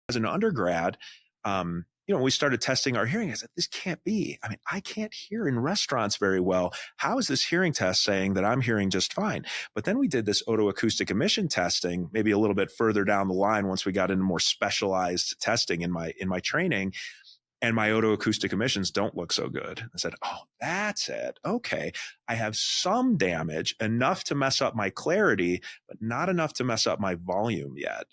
as an undergrad, we started testing our hearing. I said, this can't be. I mean, I can't hear in restaurants very well. How is this hearing test saying that I'm hearing just fine? But then we did this otoacoustic emission testing, maybe a little bit further down the line once we got into more specialized testing in my training. And my otoacoustic emissions don't look so good. I said, oh, that's it. Okay. I have some damage, enough to mess up my clarity, but not enough to mess up my volume yet.